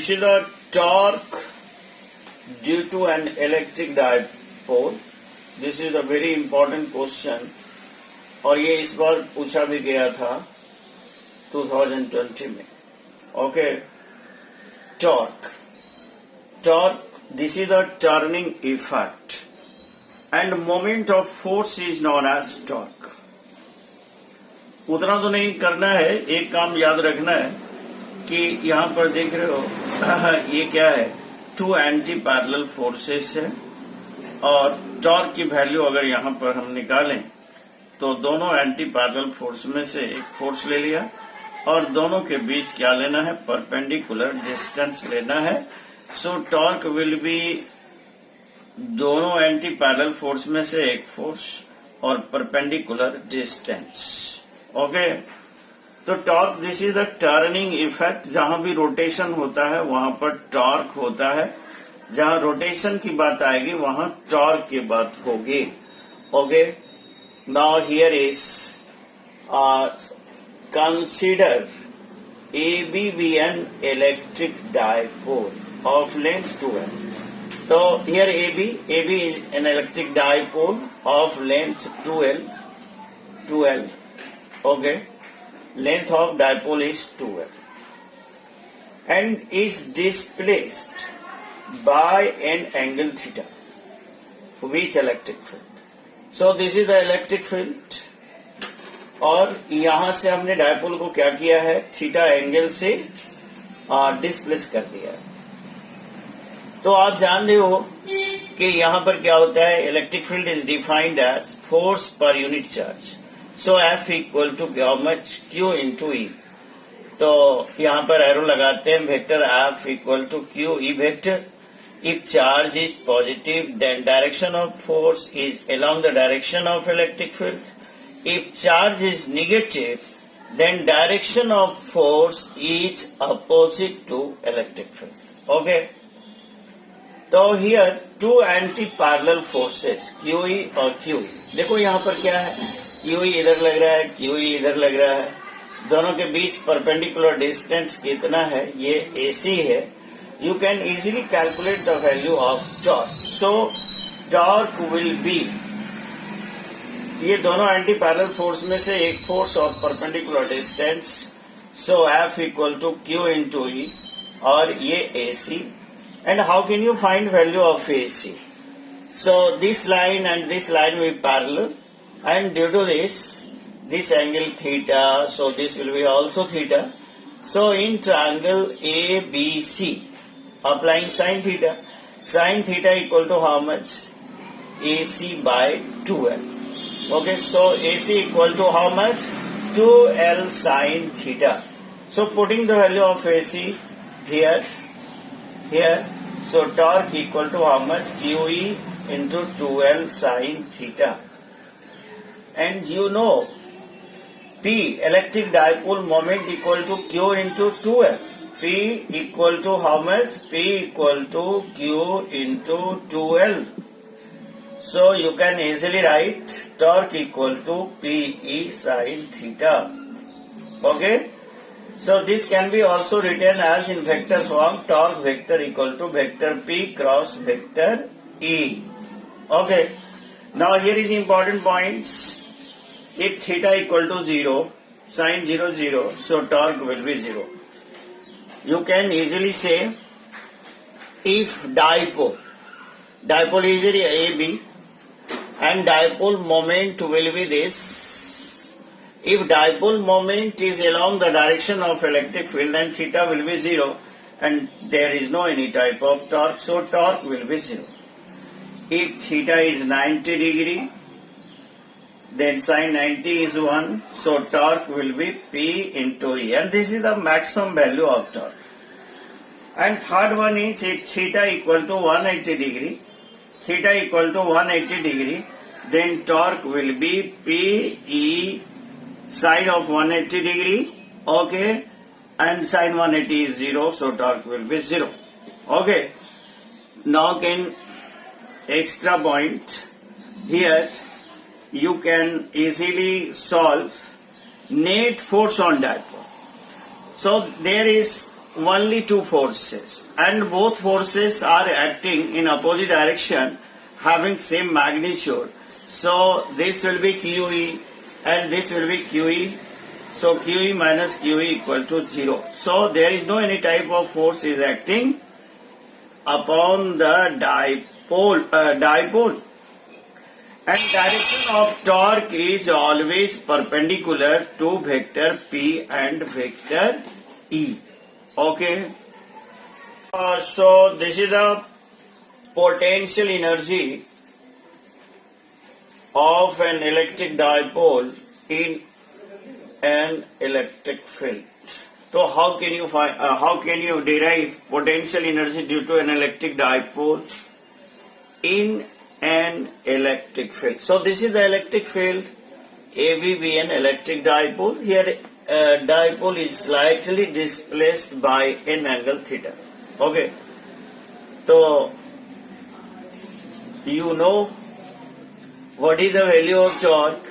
this is the torque due to an electric dipole. This is a very important question और ये इस बार पूछा भी गया था 2020 में. Okay, torque. This is the turning effect and moment of force is known as torque. उतना तो नहीं करना है, एक काम याद रखना है कि यहाँ पर देख रहे हो ये क्या है, टू एंटी पैरेलल फोर्सेस है और टॉर्क की वैल्यू अगर यहाँ पर हम निकालें तो दोनों एंटी पैरेलल फोर्स में से एक फोर्स ले लिया और दोनों के बीच क्या लेना है, परपेंडिकुलर डिस्टेंस लेना है. सो टॉर्क विल बी दोनों एंटी पैरेलल फोर्स में से एक फोर्स और परपेंडिकुलर डिस्टेंस. ओके, तो torque this is the turning effect. जहां भी रोटेशन होता है वहां पर टॉर्क होता है. जहां रोटेशन की बात आएगी वहां टॉर्क की बात होगी. Okay, now here is consider AB be an electric dipole of length 2L. So here AB is an electric dipole of length 2L. Okay, length of dipole is 2L and is displaced by an angle theta with electric field. So this is the electric field और यहां से हमने dipole को क्या किया है, theta angle से displace कर दिया है. तो आप जान रहे हो कि यहां पर क्या होता है, electric field is defined as force per unit charge. So F equal to how much, Q into E. तो यहां पर एरो लगाते हैं, vector F equal to Q E vector. If charge is positive then direction of force is along the direction of electric field. If charge is negative, then direction of force is opposite to electric field. Okay. तो here two anti-parallel forces QE और QE. देखो यहाँ पर क्या है, QE इधर लग रहा है, QE इधर लग रहा है. दोनों के बीच परपेंडिकुलर डिस्टेंस कितना है, ये AC है. You can easily calculate the value of torque. So torque will be, ये दोनों एंटी पैरेलल फोर्स में से एक फोर्स और perpendicular distance. So F equal to Q into E और ये AC. And how can you find value of AC? So this line and this line will parallel and due to this angle theta, so this will be also theta. So in triangle ABC applying sin theta equal to how much, AC by 2L. Okay, so AC equal to how much? 2L sin theta. So putting the value of AC here, so torque equal to how much? QE into 2L sin theta. And you know, P, electric dipole moment equal to Q into 2L. P equal to how much? P equal to Q into 2L. So you can easily write torque equal to PE sin theta. Okay. So this can be also written as in vector form, torque vector equal to vector P cross vector E. Okay. Now here is important points. If theta equal to 0, sin 0, 0, so torque will be 0. You can easily say if dipole is AB, and dipole moment will be this. If dipole moment is along the direction of electric field, then theta will be 0 and there is no any type of torque, so torque will be 0. If theta is 90 degree, then sin 90 is 1, so torque will be P into E, and this is the maximum value of torque. And third one is if theta equal to 180 degree, then torque will be PE sine of 180 degree. Okay, and sine 180 is 0, so torque will be 0. Okay, now can extra point here, you can easily solve net force on dipole. So there is only two forces, and both forces are acting in opposite direction, having same magnitude. So this will be QE and this will be QE. So QE minus QE equal to 0. So there is no any type of force is acting upon the dipole. And direction of torque is always perpendicular to vector P and vector E. Okay. So this is the potential energy of an electric dipole in an electric field. So how can you find? How can you derive potential energy due to an electric dipole in an electric field? So this is the electric field. AB be an electric dipole. Here dipole is slightly displaced by an angle theta. Okay. So you know what is the value of torque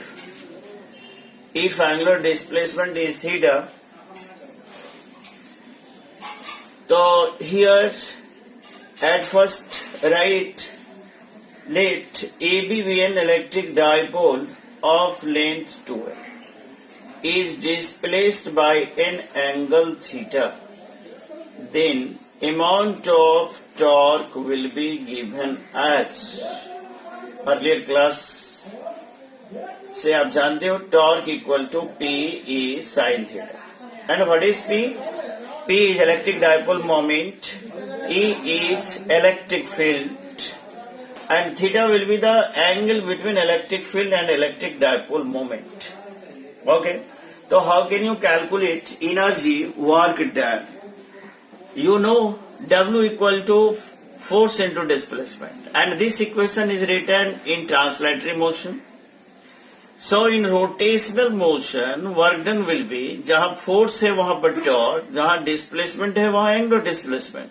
if angular displacement is theta. So here at first let AB be an electric dipole of length 2l is displaced by an angle theta. Then amount of torque will be given as earlier class से आप जानते हो torque equal to P E sin theta. And what is P? P is electric dipole moment, E is electric field, and theta will be the angle between electric field and electric dipole moment. Okay. So how can you calculate energy work done? You know W equal to force into displacement, and this equation is written in translatory motion. So in rotational motion work done will be जहाँ force है वहाँ पर torque, जहाँ displacement है वहाँ angular displacement.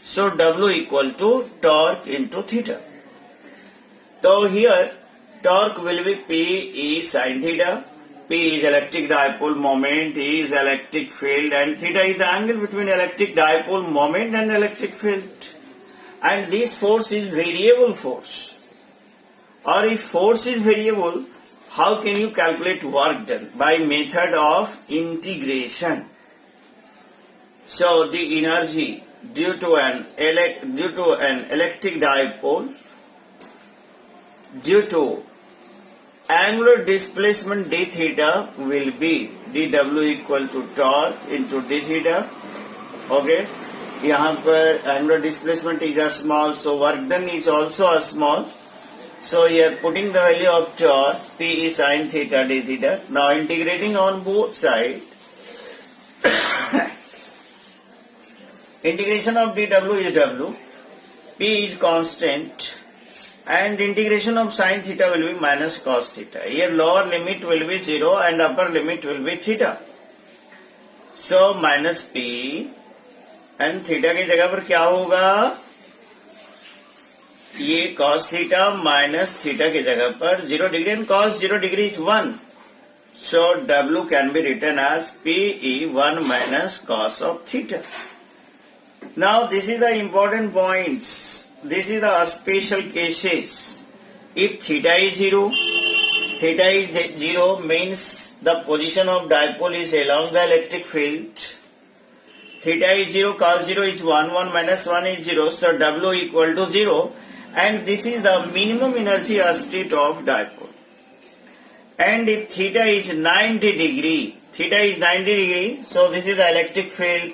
So W equal to torque into theta. So here torque will be P E sin theta. P is electric dipole moment, E is electric field, and theta is the angle between electric dipole moment and electric field. And this force is variable force. Or if force is variable, how can you calculate work done? By method of integration. So the energy due to an electric dipole due to angular displacement d theta will be dw equal to torque into d theta. Okay. यहाँ पर angular displacement is a small, so work done is also a small. So here putting the value of torque P is sin theta d theta. Now integrating on both sides. Integration of dw is w, P is constant, and integration of sin theta will be minus cos theta. Here lower limit will be 0 and upper limit will be theta. So minus P and theta की जगह पर क्या होगा? ये cos theta minus theta की जगह पर 0 degree and cos 0 degree is 1. So W can be written as PE 1 minus cos of theta. Now this is the important points. This is the special cases. If theta is 0 means the position of dipole is along the electric field. Theta is 0, cos 0 is 1, 1 minus 1 is 0, so W equal to 0, and this is the minimum energy state of dipole. And if theta is 90 degree, so this is the electric field.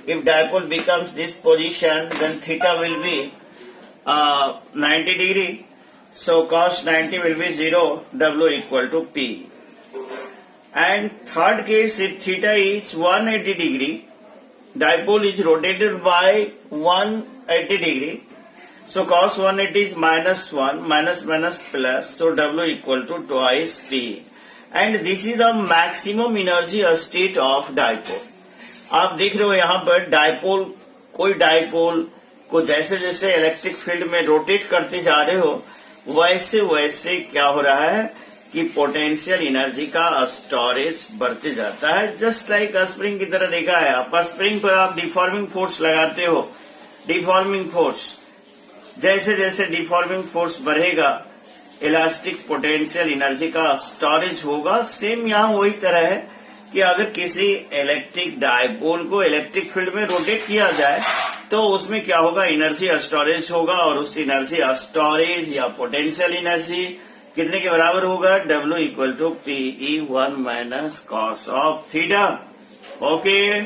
If dipole becomes this position, then theta will be 90 degree. So cos 90 will be 0, W equal to P. And third case, if theta is 180 degree, dipole is rotated by 180 degree. So cos 180 is minus 1, minus plus, so W equal to twice P. And this is the maximum energy state of dipole. आप देख रहे हो यहाँ पर dipole, कोई dipole को जैसे जैसे इलेक्ट्रिक फील्ड में रोटेट करते जा रहे हो वैसे वैसे क्या हो रहा है कि पोटेंशियल एनर्जी का स्टोरेज बढ़ते जाता है, जस्ट लाइक स्प्रिंग की तरह देखा है। आप स्प्रिंग पर आप डिफॉर्मिंग फोर्स लगाते हो, डिफॉर्मिंग फोर्स, जैसे जैसे डिफॉर्मिंग फोर्स बढ़ेगा इलास्टिक पोटेंशियल एनर्जी का स्टोरेज होगा। सेम यहाँ वही तरह है कि अगर किसी इलेक्ट्रिक डायपोल को इलेक्ट्रिक फील्ड में रोटेट किया जाए तो उसमें क्या होगा, एनर्जी स्टोरेज होगा, और उस एनर्जी स्टोरेज या पोटेंशियल एनर्जी कितने के बराबर होगा, W = PE1 - cos of theta. Okay.